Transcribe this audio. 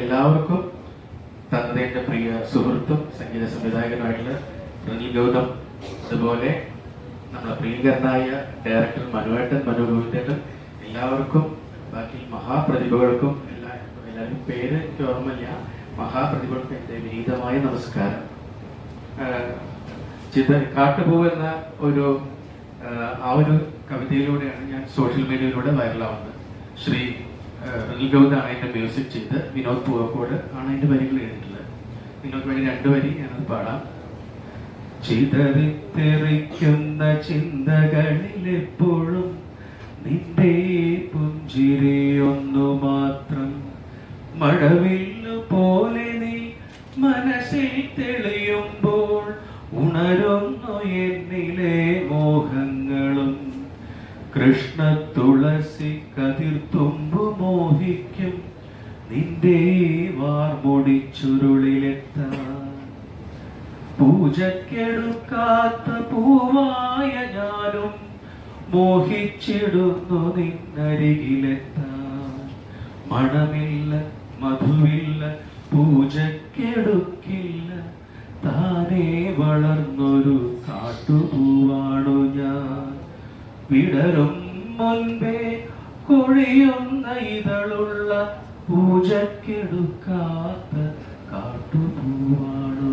എല്ലാവർക്കും തന്റെ പ്രിയ സുഹൃത്തും സംഗീത സംവിധായകനുമായിട്ടുള്ള റിനിൽ ഗൗതം, അതുപോലെ നമ്മളെ പ്രിയങ്കരനായ ഡയറക്ടർ മനോഗോവിന്ദേട്ടൻ, എല്ലാവർക്കും ബാക്കി മഹാപ്രതിഭകൾക്കും എല്ലാവരും പേര് എനിക്ക് ഓർമ്മയില്ല, മഹാപ്രതിഭകൾക്കും എൻ്റെ വിനീതമായ നമസ്കാരം. കാട്ടുപൂവ് എന്ന ആ ഒരു കവിതയിലൂടെയാണ് ഞാൻ സോഷ്യൽ മീഡിയയിലൂടെ വൈറലാവുന്നത്. ശ്രീ റിനിൽ ഗൗതാണ് അതിൻ്റെ മ്യൂസിക് ചെയ്ത്, വിനോദ് പൂവക്കോട് ആണ് അതിൻ്റെ വരികൾ എഴുതിയിട്ടുള്ളത്. നിങ്ങൾക്ക് വേണ്ടി 2 വരി ഞാനത് പാടാം. ചിതറിത്തെറിക്കുന്ന ചിന്തകളിലെപ്പോഴും നിന്റെ പുഞ്ചിരിയൊന്നു മാത്രം, മഴവില്ലു പോലെ നീ മനസ്സിൽ തെളിയുമ്പോൾ ഉണരുന്നു എന്നിലെ മോഹങ്ങളും. കൃഷ്ണ തുളസി കതിർത്തുമ്പു മോഹിക്കും നിന്റെ വാർമുടി ചുരുളിലെത്താൻ. പൂജക്കെടുക്കാത്ത പൂവായ ഞാനും മോഹിച്ചിടുന്നു നിന്നരികിലെത്താൻ. മണമില്ല മധുവില്ല പൂജക്കെടുക്കില്ല, താനേ വളർന്നൊരു കാട്ടുപൂവാണു ഞാൻ. വിടരും മുൻപേ കൊഴിയുന്ന ഇതളുള്ള പൂജക്കെടുക്കാത്ത കാട്ടുപൂവാണു